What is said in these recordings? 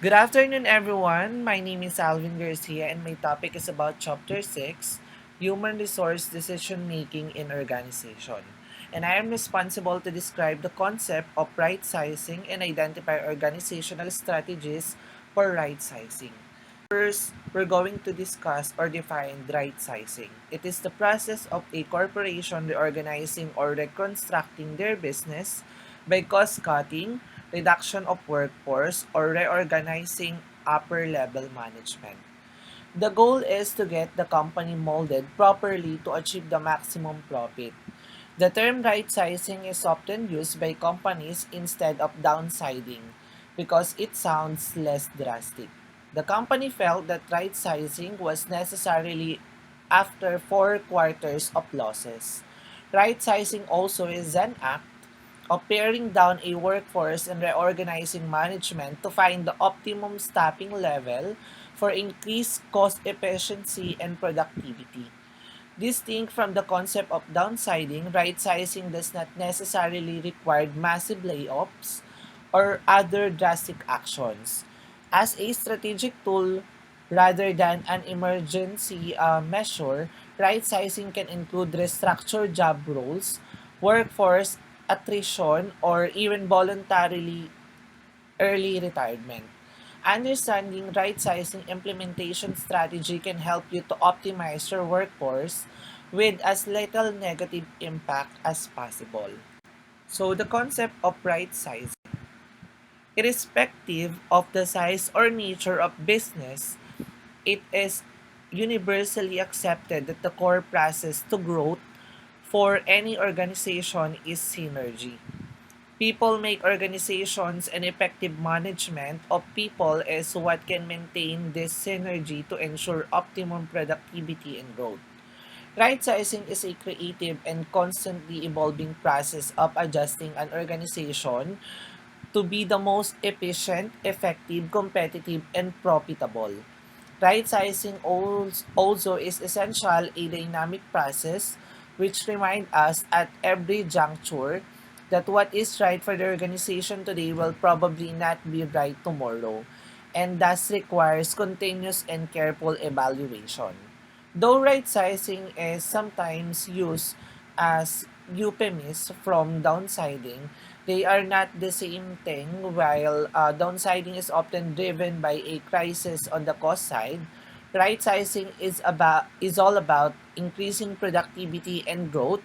Good afternoon, everyone. My name is Alvin Garcia, and my topic is about Chapter 6 Human Resource Decision Making in Organization. And I am responsible to describe the concept of right sizing and identify organizational strategies for right sizing. First, we're going to discuss or define right sizing. It is the process of a corporation reorganizing or reconstructing their business by cost cutting, reduction of workforce, or reorganizing upper level management. The goal is to get the company molded properly to achieve the maximum profit. The term right sizing is often used by companies instead of downsizing because it sounds less drastic. The company felt that right sizing was necessarily after 4 quarters of losses. Right sizing also is an act of paring down a workforce and reorganizing management to find the optimum staffing level for increased cost efficiency and productivity. Distinct from the concept of downsizing, right-sizing does not necessarily require massive layoffs or other drastic actions. As a strategic tool rather than an emergency measure, right-sizing can include restructured job roles, workforce attrition, or even voluntarily early retirement. Understanding right-sizing implementation strategy can help you to optimize your workforce with as little negative impact as possible. So the concept of right sizing, irrespective of the size or nature of business, it is universally accepted that the core process to growth for any organization is synergy. People make organizations, and effective management of people is what can maintain this synergy to ensure optimum productivity and growth. Right sizing is a creative and constantly evolving process of adjusting an organization to be the most efficient, effective, competitive, and profitable. Right sizing also is essential a dynamic process which remind us at every juncture that what is right for the organization today will probably not be right tomorrow and thus requires continuous and careful evaluation. Though right sizing is sometimes used as euphemism from downsizing, they are not the same thing. While downsizing is often driven by a crisis on the cost side, right sizing is all about increasing productivity and growth,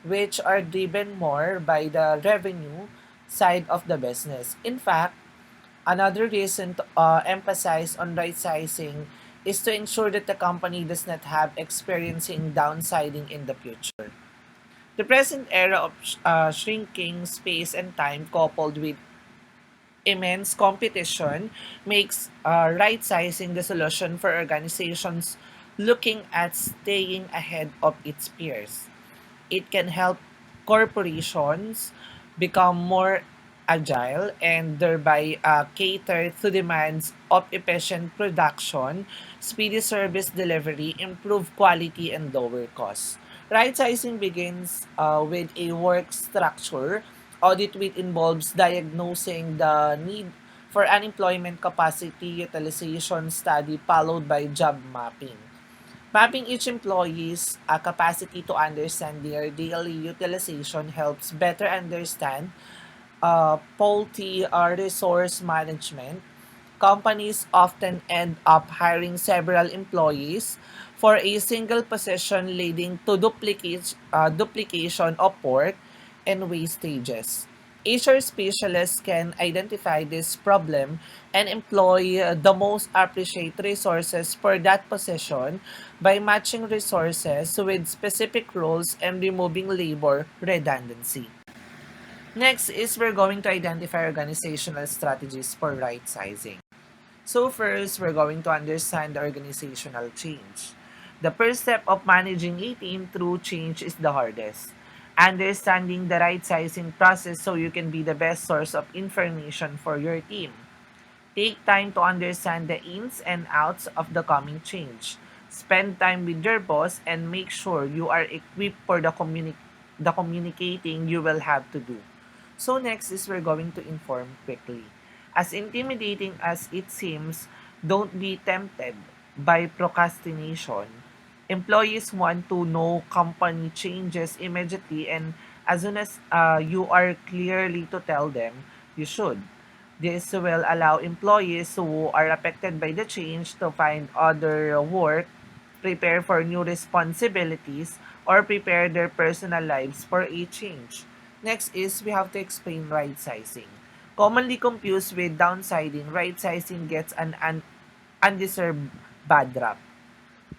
which are driven more by the revenue side of the business. In fact, another reason to emphasize on right sizing is to ensure that the company does not have experiencing downsizing in the future. The present era of shrinking space and time coupled with immense competition makes right sizing the solution for organizations looking at staying ahead of its peers. It can help corporations become more agile and thereby cater to demands of efficient production, speedy service delivery, improved quality, and lower costs. Right sizing begins with a work structure. Audit which involves diagnosing the need for unemployment capacity utilization study followed by job mapping. Mapping each employee's capacity to understand their daily utilization helps better understand faulty resource management. Companies often end up hiring several employees for a single position, leading to duplication of work and wastages. HR specialists can identify this problem and employ the most appreciated resources for that position by matching resources with specific roles and removing labor redundancy. Next is we're going to identify organizational strategies for right sizing. So first, we're going to understand the organizational change. The first step of managing a team through change is the hardest. Understanding the right sizing process so you can be the best source of information for your team. Take time to understand the ins and outs of the coming change. Spend time with your boss and make sure you are equipped for the communicating you will have to do. So next is we're going to inform quickly. As intimidating as it seems, don't be tempted by procrastination. Employees want to know company changes immediately, and as soon as you are clearly to tell them, you should. This will allow employees who are affected by the change to find other work, prepare for new responsibilities, or prepare their personal lives for a change. Next is we have to explain right sizing. Commonly confused with downsizing, right sizing gets an undeserved bad rap.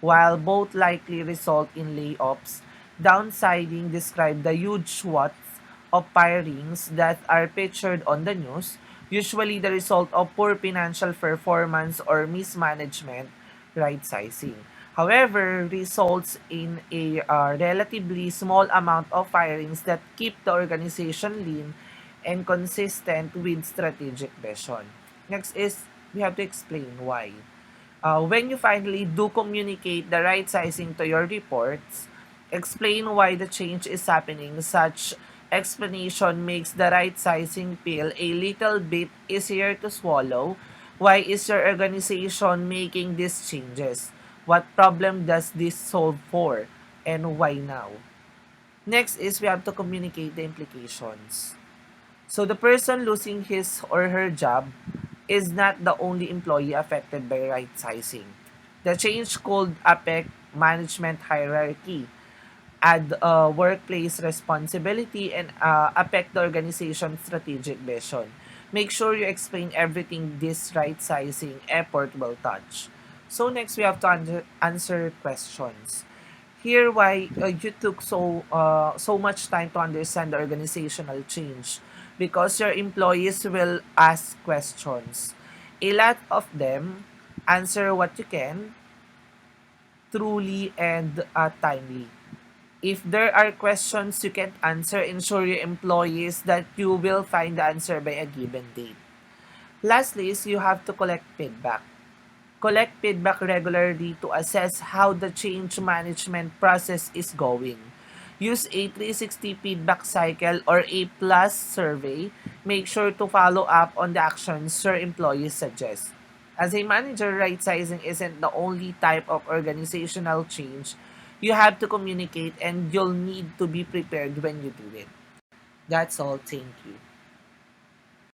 While both likely result in layoffs, downsizing describe the huge swaths of firings that are pictured on the news, usually the result of poor financial performance or mismanagement, right sizing. However, results in a relatively small amount of firings that keep the organization lean and consistent with strategic vision. Next is we have to explain why. When you finally do communicate the right sizing to your reports, explain why the change is happening. Such explanation makes the right sizing pill a little bit easier to swallow. Why is your organization making these changes? What problem does this solve for? And why now? Next is we have to communicate the implications. So the person losing his or her job is not the only employee affected by right sizing. The change could affect management hierarchy, add workplace responsibility, and affect the organization's strategic vision. Make sure you explain everything this right sizing effort will touch. So next we have to answer questions. Here why you took so much time to understand the organizational change, because your employees will ask questions. A lot of them answer what you can, truly and timely. If there are questions you can't answer, ensure your employees that you will find the answer by a given date. Lastly is you have to collect feedback. Collect feedback regularly to assess how the change management process is going. Use a 360 feedback cycle or a plus survey. Make sure to follow up on the actions your employees suggest. As a manager, right sizing isn't the only type of organizational change you have to communicate, and you'll need to be prepared when you do it. That's all. Thank you.